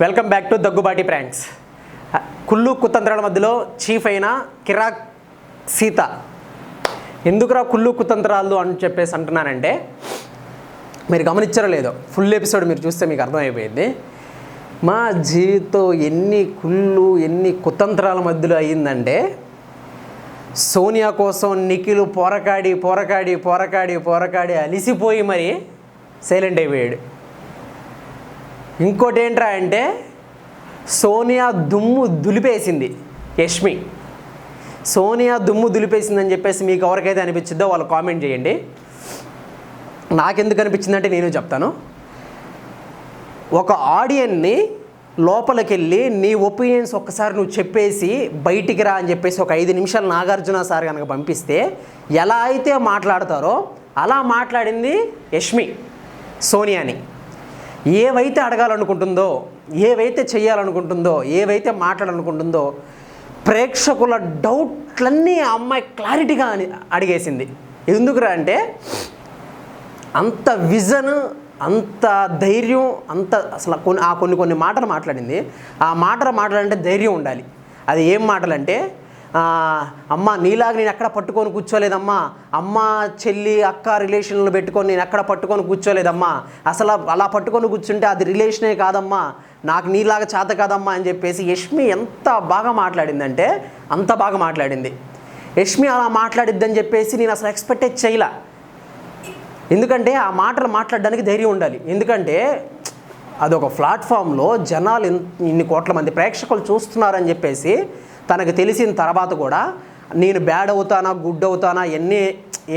Welcome back to Daggubati pranks. కుళ్ళు కుతంత్రాల మధ్యలో chief అయిన కిరాక్ సీత. ఎందుకురా కుళ్ళు కుతంత్రాలు అని చెప్పేసి అంటున్నానంటే, మీరు గమనించారో లేదో, ఫుల్ ఎపిసోడ్ మీరు చూస్తే మీకు అర్థమైపోయింది. మా జీవితం ఎన్ని కుళ్ళు ఎన్ని కుతంత్రాల మధ్యలో అయ్యిందంటే, సోనియా కోసం నిఖిల్ పోరకాడి అలిసిపోయి మరి సైలెంట్ అయిపోయాడు. ఇంకోటి ఏంట్రా అంటే, సోనియా దుమ్ము దులిపేసింది యష్మి. సోనియా దుమ్ము దులిపేసిందని చెప్పేసి మీకు ఎవరికైతే అనిపించిందో వాళ్ళు కామెంట్ చేయండి. నాకెందుకు అనిపించిందంటే నేను చెప్తాను. ఒక ఆడియన్ని లోపలికి వెళ్ళి నీ ఒపీనియన్స్ ఒక్కసారి నువ్వు చెప్పేసి బయటికి రా అని చెప్పేసి ఒక 5 నిమిషాలు నాగార్జున సార్ కనుక పంపిస్తే ఎలా అయితే మాట్లాడతారో అలా మాట్లాడింది యష్మి సోనియాని. ఏవైతే అడగాలనుకుంటుందో, ఏవైతే చేయాలనుకుంటుందో, ఏవైతే మాట్లాడాలనుకుంటుందో ప్రేక్షకుల డౌట్లన్నీ ఆ అమ్మాయి క్లారిటీగా అడిగేసింది. ఎందుకురా అంటే అంత విజన్, అంత ధైర్యం, అంత అసలు కొన్ని మాటలు మాట్లాడింది. ఆ మాటలు మాట్లాడంటే ధైర్యం ఉండాలి. అది ఏం మాటలంటే, అమ్మ నీలాగా నేను ఎక్కడ పట్టుకొని కూర్చోలేదమ్మా, అమ్మ చెల్లి అక్క రిలేషన్లు పెట్టుకొని నేను ఎక్కడ పట్టుకొని కూర్చోలేదమ్మా, అసలు అలా పట్టుకొని కూర్చుంటే అది రిలేషనే కాదమ్మా, నాకు నీలాగా చేత కాదమ్మా అని చెప్పేసి యష్మి ఎంత బాగా మాట్లాడిందంటే అంత బాగా మాట్లాడింది. యష్మి అలా మాట్లాడిద్దని చెప్పేసి నేను అసలు ఎక్స్పెక్టే చేయలే. ఎందుకంటే ఆ మాటలు మాట్లాడడానికి ధైర్యం ఉండాలి. ఎందుకంటే అదొక ప్లాట్ఫామ్లో జనాలు ఇన్ని కోట్ల మంది ప్రేక్షకులు చూస్తున్నారని చెప్పేసి తనకు తెలిసిన తర్వాత కూడా నేను బ్యాడ్ అవుతానా గుడ్ అవుతానా ఎన్ని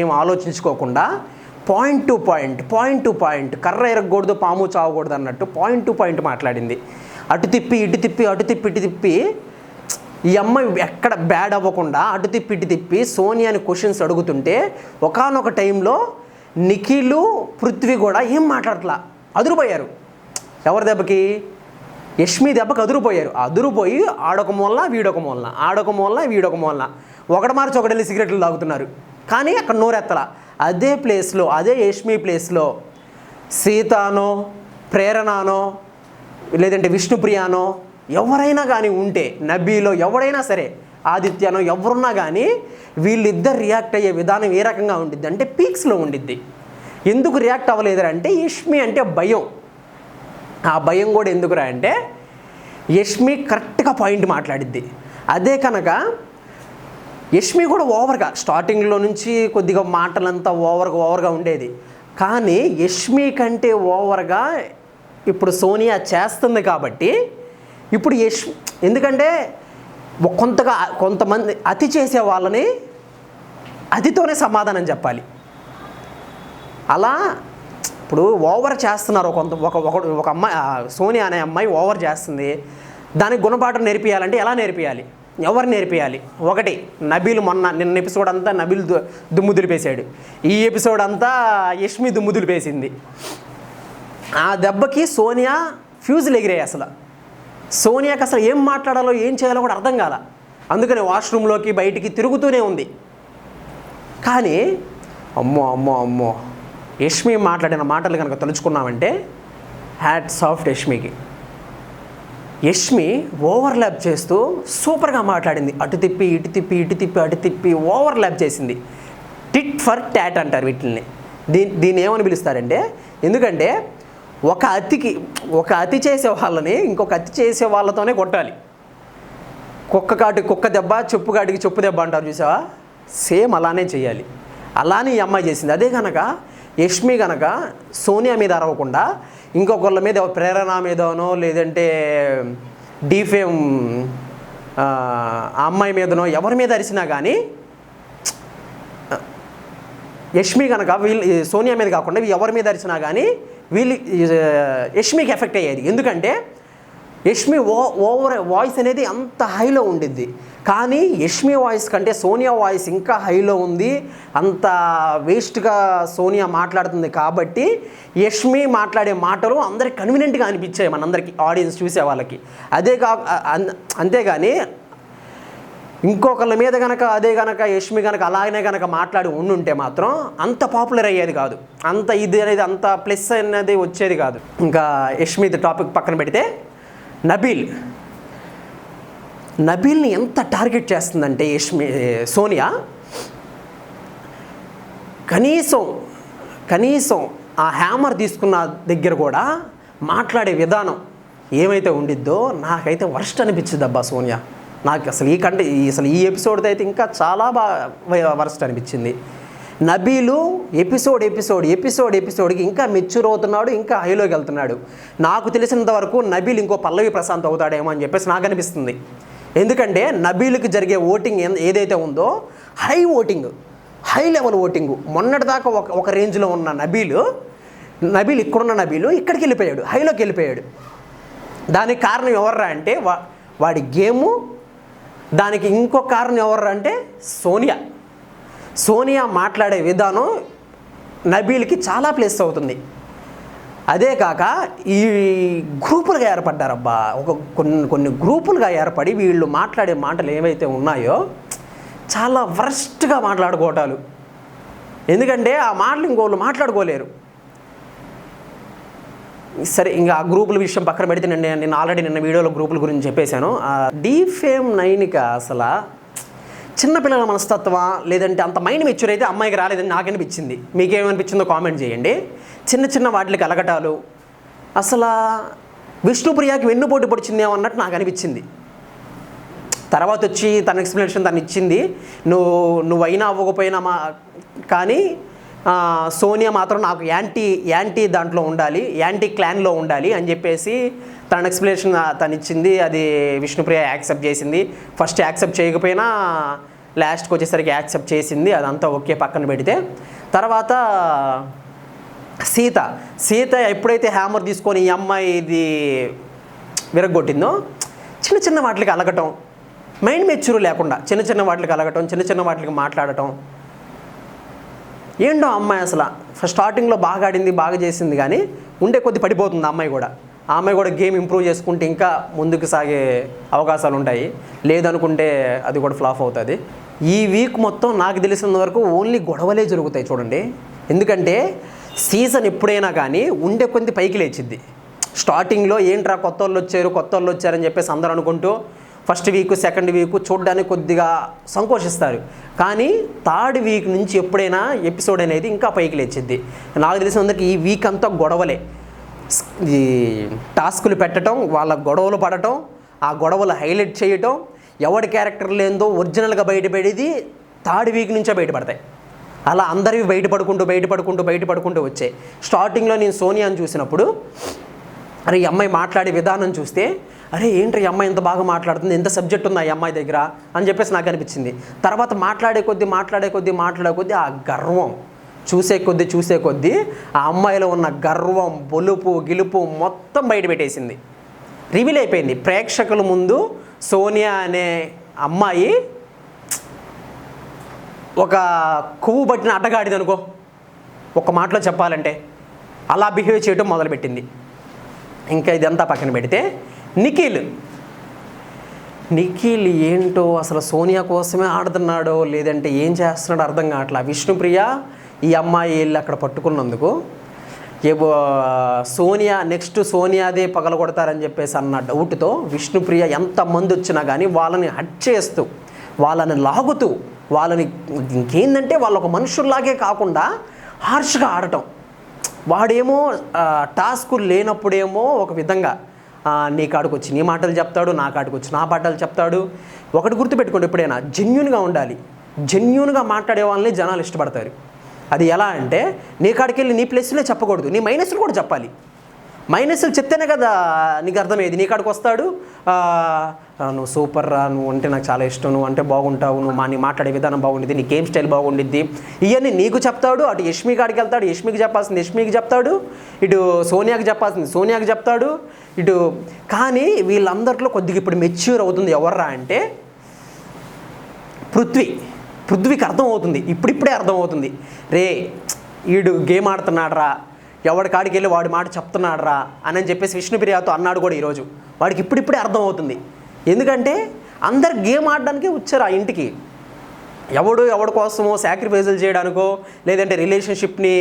ఏం ఆలోచించుకోకుండా పాయింట్ టు పాయింట్ కర్ర ఎరగకూడదు పాము చావకూడదు అన్నట్టు పాయింట్ టు పాయింట్ మాట్లాడింది. అటు తిప్పి ఇటు తిప్పి ఈ అమ్మాయి ఎక్కడ బ్యాడ్ అవ్వకుండా అటు తిప్పి సోనియాని క్వశ్చన్స్ అడుగుతుంటే ఒకానొక టైంలో నిఖిల్ పృథ్వీ కూడా ఏం మాట్లాడట్లా, అదురుపోయారు. ఎవరి దెబ్బకి? యష్మి దెబ్బకి అదురుపోయి ఆడొక మూలన వీడొక మూలన ఒకటి మార్చి ఒకటి వెళ్ళి సిగరెట్లు తాగుతున్నారు. కానీ అక్కడ నోరెత్తలా. అదే ప్లేస్లో, అదే యష్మి ప్లేస్లో సీతానో, ప్రేరణనో, లేదంటే విష్ణుప్రియానో ఎవరైనా కానీ ఉంటే, నబీలో ఎవరైనా సరే, ఆదిత్యనో ఎవరున్నా కానీ వీళ్ళిద్దరు రియాక్ట్ అయ్యే విధానం ఏ రకంగా ఉండిద్ది అంటే పీక్స్లో ఉండిద్ది. ఎందుకు రియాక్ట్ అవ్వలేదంటే యష్మి అంటే భయం. ఆ భయం కూడా ఎందుకురా అంటే యష్మి కరెక్ట్గా పాయింట్ మాట్లాడిద్ది. అదే కనుక యష్మి కూడా ఓవర్గా స్టార్టింగ్లో నుంచి కొద్దిగా మాటలంతా ఓవర్గా ఉండేది. కానీ యష్మి కంటే ఓవర్గా ఇప్పుడు సోనియా చేస్తుంది కాబట్టి ఇప్పుడు ఎందుకంటే కొంతమంది అతి చేసే వాళ్ళని అతితోనే సమాధానం చెప్పాలి. అలా ఇప్పుడు ఓవర్ చేస్తున్నారు ఒక అమ్మాయి, సోనియా అనే అమ్మాయి ఓవర్ చేస్తుంది. దానికి గుణపాఠం నేర్పియాలంటే ఎలా నేర్పియాలి, ఎవరు నేర్పియాలి? ఒకటి, నబీల్ నిన్న ఎపిసోడ్ అంతా నబీల్ దుమ్ము దులిపేశాడు. ఈ ఎపిసోడ్ అంతా యష్మి దుమ్ము దులిపేసింది. ఆ దెబ్బకి సోనియా ఫ్యూజులు ఎగిరాయి. అసలు సోనియాకి అసలు ఏం మాట్లాడాలో ఏం చేయాలో కూడా అర్థం కాల. అందుకని వాష్రూమ్లోకి బయటికి తిరుగుతూనే ఉంది. కానీ అమ్మో యష్మి మాట్లాడిన మాటలు కనుక తలుచుకున్నామంటే హ్యాట్స్ ఆఫ్ యష్మికి. యష్మి ఓవర్లాప్ చేస్తూ సూపర్గా మాట్లాడింది. అటు తిప్పి ఇటు తిప్పి ఓవర్లాప్ చేసింది. టిట్ ఫర్ ట్యాట్ అంటారు వీటిని. దీన్ని ఏమని పిలుస్తారంటే, ఎందుకంటే ఒక అతి చేసే వాళ్ళని ఇంకొక అతి చేసే వాళ్ళతోనే కొట్టాలి. కుక్క దెబ్బ, చెప్పు కాటికి చెప్పు దెబ్బ అంటారు చూసావా, సేమ్ అలానే చేయాలి. అలానే ఈ అమ్మాయి చేసింది. అదే కనుక యష్మి కనుక సోనియా మీద అరవకుండా ఇంకొకళ్ళ మీద, ప్రేరణ మీదనో లేదంటే డీఫేమ్ ఆ అమ్మాయి మీదనో ఎవరి మీద అరిసినా కానీ యష్మి కనుక సోనియా మీద కాకుండా ఎవరి మీద అరిసినా కానీ యష్మికి ఎఫెక్ట్ అయ్యేది. ఎందుకంటే యష్మి ఓవర్ వాయిస్ అనేది అంత హైలో ఉండిద్ది. కానీ యష్మి వాయిస్ కంటే సోనియా వాయిస్ ఇంకా హైలో ఉంది. అంత వేస్ట్గా సోనియా మాట్లాడుతుంది కాబట్టి యష్మి మాట్లాడే మాటలు అందరికి కన్వీనియంట్గా అనిపించాయి, మనందరికీ, ఆడియన్స్ చూసే వాళ్ళకి. అంతేగాని ఇంకొకళ్ళ మీద అదే యష్మి అలాగనే మాట్లాడి ఉండుంటే మాత్రం అంత పాపులర్ అయ్యేది కాదు, అంత ఇది అనేది అంత ప్లస్ అనేది వచ్చేది కాదు. ఇంకా యష్మి టాపిక్ పక్కన పెడితే నబీల్ని ఎంత టార్గెట్ చేస్తుందంటే సోనియా, కనీసం ఆ హ్యామర్ తీసుకున్న దగ్గర కూడా మాట్లాడే విధానం ఏమైతే ఉండిద్దో నాకైతే వర్స్ట్ అనిపించింది అబ్బా సోనియా. నాకు అసలు ఈ ఎపిసోడ్తో అయితే ఇంకా చాలా బాగా వర్స్ట్ అనిపించింది. నబీలు ఎపిసోడ్కి ఇంకా మెచ్యూర్ అవుతున్నాడు, ఇంకా హైలోకి వెళ్తున్నాడు. నాకు తెలిసినంత వరకు నబీల్ ఇంకో పల్లవి ప్రశాంత్ అవుతాడేమో అని చెప్పేసి నాకు అనిపిస్తుంది. ఎందుకంటే నబీల్కి జరిగే ఓటింగ్ ఏదైతే ఉందో హై లెవెల్ ఓటింగు. మొన్నటిదాకా ఒక రేంజ్లో ఉన్న నబీల్ ఇక్కడున్న నబీలు ఇక్కడికి వెళ్ళిపోయాడు, హైలోకి వెళ్ళిపోయాడు. దానికి కారణం ఎవర్రా అంటే వాడి గేము. దానికి ఇంకో కారణం ఎవర్రా అంటే సోనియా మాట్లాడే విధానం నబీల్కి చాలా ప్లేస్ అవుతుంది. అదే కాక ఈ గ్రూపులుగా ఏర్పడ్డారబ్బా, కొన్ని గ్రూపులుగా ఏర్పడి వీళ్ళు మాట్లాడే మాటలు ఏవైతే ఉన్నాయో చాలా వర్స్ట్గా మాట్లాడుకోవటాలు. ఎందుకంటే ఆ మాటలు ఇంకోళ్ళు మాట్లాడుకోలేరు. సరే, ఇంకా ఆ గ్రూపుల విషయం పక్కన పెడితే నేను ఆల్రెడీ నిన్న వీడియోలో గ్రూపుల గురించి చెప్పేశాను. డీఫేమ్ 9కి అసలు చిన్నపిల్లల మనస్తత్వం లేదంటే అంత మైండ్ మెచ్యూర్ అయితే అమ్మాయికి రాలేదని నాకనిపించింది. మీకేమనిపించిందో కామెంట్ చేయండి. చిన్న వాటికి అలగటాలు, అసలు విష్ణుప్రియకి వెన్నుపోటు పొడిచిందేమో అన్నట్టు నాకు అనిపించింది. తర్వాత వచ్చి తన ఎక్స్ప్లెనేషన్ తను ఇచ్చింది, నువ్వు అయినా అవ్వకపోయినా కానీ సోనియా మాత్రం నాకు యాంటీ దాంట్లో ఉండాలి, యాంటీ క్లాన్లో ఉండాలి అని చెప్పేసి తన ఎక్స్ప్లెనేషన్ తను ఇచ్చింది. అది విష్ణుప్రియ యాక్సెప్ట్ చేసింది. ఫస్ట్ యాక్సెప్ట్ చేయకపోయినా లాస్ట్కి వచ్చేసరికి యాక్సెప్ట్ చేసింది. అదంతా ఓకే పక్కన పెడితే, తర్వాత సీత ఎప్పుడైతే హ్యామర్ తీసుకొని ఈ అమ్మాయి ఇది విరగొట్టిందో చిన్న వాటికి అలగటం, మైండ్ మెచ్యూర్ లేకుండా చిన్న వాటికి అలగటం, చిన్న వాటికి మాట్లాడటం. ఏంటో అమ్మాయి అసలు స్టార్టింగ్లో బాగా ఆడింది, బాగా చేసింది, కానీ ఉండే కొద్ది పడిపోతుంది ఆ అమ్మాయి కూడా గేమ్ ఇంప్రూవ్ చేసుకుంటే ఇంకా ముందుకు సాగే అవకాశాలు ఉంటాయి. లేదనుకుంటే అది కూడా ఫ్లాప్ అవుతుంది. ఈ వీక్ మొత్తం నాకు తెలిసినంత వరకు ఓన్లీ గొడవలే జరుగుతాయి చూడండి. ఎందుకంటే సీజన్ ఎప్పుడైనా కానీ ఉండే కొద్ది పైకి లేచిద్ది. స్టార్టింగ్లో ఏంట్రా కొత్త వాళ్ళు వచ్చారని చెప్పేసి అందరూ అనుకుంటూ ఫస్ట్ వీక్ సెకండ్ వీక్ చూడడానికి కొద్దిగా సంకోచిస్తారు. కానీ థర్డ్ వీక్ నుంచి ఎప్పుడైనా ఎపిసోడ్ అనేది ఇంకా పైకి లేచిద్ది. నాకు తెలిసినందుకు ఈ వీక్ అంతా గొడవలే. ఈ టాస్కులు పెట్టడం, వాళ్ళ గొడవలు పడటం, ఆ గొడవలు హైలైట్ చేయటం, ఎవడి క్యారెక్టర్ లేదో ఒరిజినల్గా బయటపడేది థర్డ్ వీక్ నుంచే బయటపడతాయి. అలా అందరివి బయటపడుకుంటూ వచ్చాయి. స్టార్టింగ్లో నేను సోనియాని చూసినప్పుడు అరే ఈ అమ్మాయి మాట్లాడే విధానం చూస్తే అరే ఏంటి ఈ అమ్మాయి ఎంత బాగా మాట్లాడుతుంది, ఎంత సబ్జెక్ట్ ఉంది ఈ అమ్మాయి దగ్గర అని చెప్పేసి నాకు అనిపించింది. తర్వాత మాట్లాడే కొద్దీ ఆ గర్వం చూసే కొద్దీ ఆ అమ్మాయిలో ఉన్న గర్వం, గిలుపు మొత్తం బయట పెట్టేసింది. రివీల్ అయిపోయింది ప్రేక్షకుల ముందు. సోనియా అనే అమ్మాయి ఒక కొవ్వు పట్టిన అడ్డగాడిది అనుకో, ఒక మాటలో చెప్పాలంటే అలా బిహేవ్ చేయడం మొదలుపెట్టింది. ఇంకా ఇదంతా పక్కన పెడితే నిఖిల్ ఏంటో అసలు సోనియా కోసమే ఆడుతున్నాడో లేదంటే ఏం చేస్తున్నాడో అర్థం కావట్లా. విష్ణుప్రియ ఈ అమ్మాయి వెళ్ళి అక్కడ పట్టుకున్నందుకు సోనియాదే పగలగొడతారని చెప్పేసి అన్న డౌట్తో విష్ణుప్రియ ఎంతమంది వచ్చినా కానీ వాళ్ళని హట్ చేస్తూ, వాళ్ళని లాగుతూ, వాళ్ళని ఇంకేందంటే వాళ్ళు ఒక మనుషుల్లాగే కాకుండా హార్ష్గా ఆడటం. వాడేమో టాస్కులు లేనప్పుడేమో ఒక విధంగా నీ కాడికి వచ్చి నీ మాటలు చెప్తాడు, నా కాడికి వచ్చి నా పాటలు చెప్తాడు. ఒకటి గుర్తుపెట్టుకోండి, ఎప్పుడైనా జెన్యూన్గా ఉండాలి. జెన్యూన్గా మాట్లాడే వాళ్ళని జనాలు ఇష్టపడతారు. అది ఎలా అంటే నీ కాడికి వెళ్ళి నీ ప్లస్లే చెప్పకూడదు, నీ మైనస్లు కూడా చెప్పాలి. మైనస్లు చెప్తేనే కదా నీకు అర్థమయ్యేది. నీ కాడికి వస్తాడు, నువ్వు సూపర్ రా, నువ్వు అంటే నాకు చాలా ఇష్టం, నువ్వు అంటే బాగుంటావు, నీ మాట్లాడే విధానం బాగుండిద్ది, నీ గేమ్ స్టైల్ బాగుండిద్ది, ఇవన్నీ నీకు చెప్తాడు. అటు యష్మి కాడికి వెళ్తాడు, యష్మికి చెప్పాల్సింది యష్మికి చెప్తాడు, ఇటు సోనియాకి చెప్పాల్సింది సోనియాకి చెప్తాడు. కానీ వీళ్ళందరిలో కొద్దిగా ఇప్పుడు మెచ్యూర్ అవుతుంది ఎవర్రా అంటే పృథ్వీకి అర్థమవుతుంది. ఇప్పుడిప్పుడే అర్థమవుతుంది, రే వీడు గేమ్ ఆడుతున్నాడ్రా, ఎవడి కాడికి వెళ్ళి వాడి మాట చెప్తున్నాడ్రా అని చెప్పేసి విష్ణుప్రియతో అన్నాడు కూడా ఈరోజు. వాడికి ఇప్పుడిప్పుడే అర్థమవుతుంది. ఎందుకంటే అందరు గేమ్ ఆడడానికే వచ్చారు ఆ ఇంటికి. ఎవడి కోసమో సాక్రిఫైజులు చేయడానికో లేదంటే రిలేషన్షిప్ని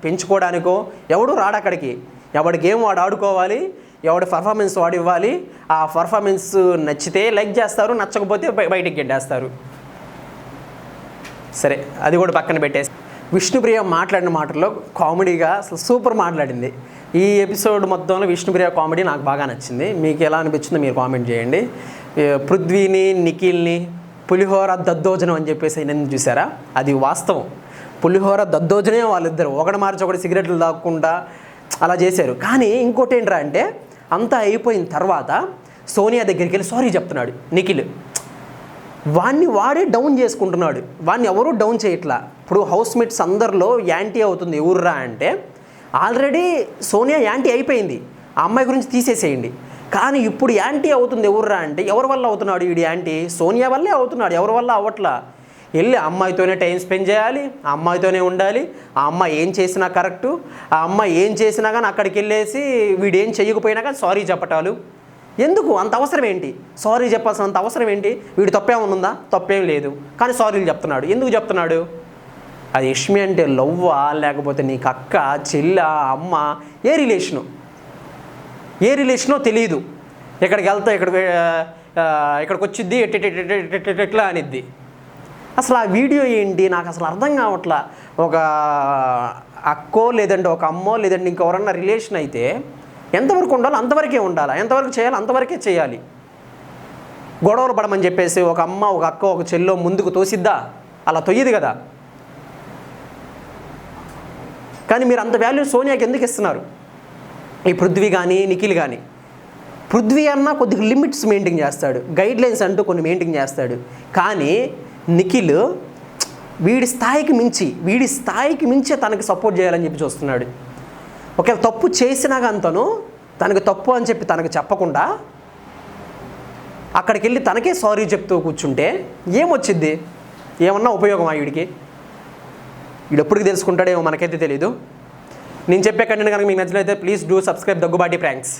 పెంచుకోవడానికో ఎవడు రాడు అక్కడికి. ఎవడి గేమ్ వాడు ఆడుకోవాలి, ఎవడి పర్ఫార్మెన్స్ వాడు ఇవ్వాలి. ఆ పర్ఫార్మెన్స్ నచ్చితే లైక్ చేస్తారు, నచ్చకపోతే బయటికి గెడ్డేస్తారు. సరే, అది కూడా పక్కన పెట్టేసి విష్ణుప్రియ మాట్లాడిన మాటల్లో కామెడీగా అసలు సూపర్ మాట్లాడింది. ఈ ఎపిసోడ్ మొత్తంలో విష్ణుప్రియ కామెడీ నాకు బాగా నచ్చింది. మీకు ఎలా అనిపించిందో మీరు కామెంట్ చేయండి. పృథ్వీని, నిఖిల్ని పులిహోర దద్దోజనం అని చెప్పేసి నేను చూసారా, అది వాస్తవం. పులిహోర దద్దోజనే వాళ్ళిద్దరు, ఒకటి మార్చి ఒకటి సిగరెట్లు తాగకుండా అలా చేశారు. కానీ ఇంకోటి ఏంట్రా అంటే, అంతా అయిపోయిన తర్వాత సోనియా దగ్గరికి వెళ్ళి సారీ చెప్తున్నాడు నిఖిల్. వాడే డౌన్ చేసుకుంటున్నాడు, వాడిని ఎవరూ డౌన్ చేయట్లా. ఇప్పుడు హౌస్ మేట్స్ అందరిలో యాంటీ అవుతుంది ఎవర్రా అంటే, ఆల్రెడీ సోనియా యాంటీ అయిపోయింది, ఆ అమ్మాయి గురించి తీసేసేయండి. కానీ ఇప్పుడు యాంటీ అవుతుంది ఎవర్రా అంటే, ఎవరి వల్ల అవుతున్నాడు వీడి యాంటీ? సోనియా వల్లే అవుతున్నాడు, ఎవరి వల్ల అవ్వట్లా. వెళ్ళి ఆ అమ్మాయితోనే టైం స్పెండ్ చేయాలి, ఆ అమ్మాయితోనే ఉండాలి. ఆ అమ్మాయి ఏం చేసినా కరెక్టు, ఆ అమ్మాయి ఏం చేసినా కానీ అక్కడికి వెళ్ళేసి వీడు ఏం చేయకపోయినా కానీ సారీ చెప్పటాలు. ఎందుకు అంత అవసరం ఏంటి? సారీ చెప్పాల్సినంత అవసరం ఏంటి? వీడు తప్పేమనుందా? తప్పేం లేదు, కానీ సారీలు చెప్తున్నాడు. ఎందుకు చెప్తున్నాడు? అది యష్మి అంటే లవ్వా, లేకపోతే నీకు అక్క, చెల్ల, అమ్మ, ఏ రిలేషనో తెలియదు. ఇక్కడికి వెళ్తా ఇక్కడికి వచ్చిద్ది ఎట్లా అనిద్ది. అసలు ఆ వీడియో ఏంటి నాకు అసలు అర్థం కావట్లా. ఒక అక్కో లేదంటే ఒక అమ్మో లేదంటే ఇంకెవరన్నా రిలేషన్ అయితే ఎంతవరకు ఉండాలో అంతవరకే ఉండాలి, ఎంతవరకు చేయాలి అంతవరకే చేయాలి. గొడవలు పడమని చెప్పేసి ఒక అమ్మ, ఒక అక్క, ఒక చెల్లో ముందుకు తోసిద్దా? అలా తొయ్యదు కదా. కానీ మీరు అంత వాల్యూ సోనియాకి ఎందుకు ఇస్తున్నారు? ఈ పృథ్వీ కానీ నిఖిల్ కానీ. పృథ్వీ అన్న కొద్దిగా లిమిట్స్ మెయింటైన్ చేస్తాడు, గైడ్లైన్స్ అంటూ కొన్ని మెయింటైన్ చేస్తాడు. కానీ నిఖిల్ వీడి స్థాయికి మించి తనకి సపోర్ట్ చేయాలని చెప్పి చూస్తున్నాడు. ఒకవేళ తప్పు చేసినా కానీ తనకు తప్పు అని చెప్పి తనకు చెప్పకుండా అక్కడికి వెళ్ళి తనకే సారీ చెప్తూ కూర్చుంటే ఏమొచ్చిద్ది? ఏమన్నా ఉపయోగమా వీడికి? వీడు ఎప్పటికి తెలుసుకుంటాడేమో మనకైతే తెలీదు. నేను చెప్పే కంటెంట్ కనుక మీకు నచ్చినట్లయితే please do subscribe Daggubati pranks.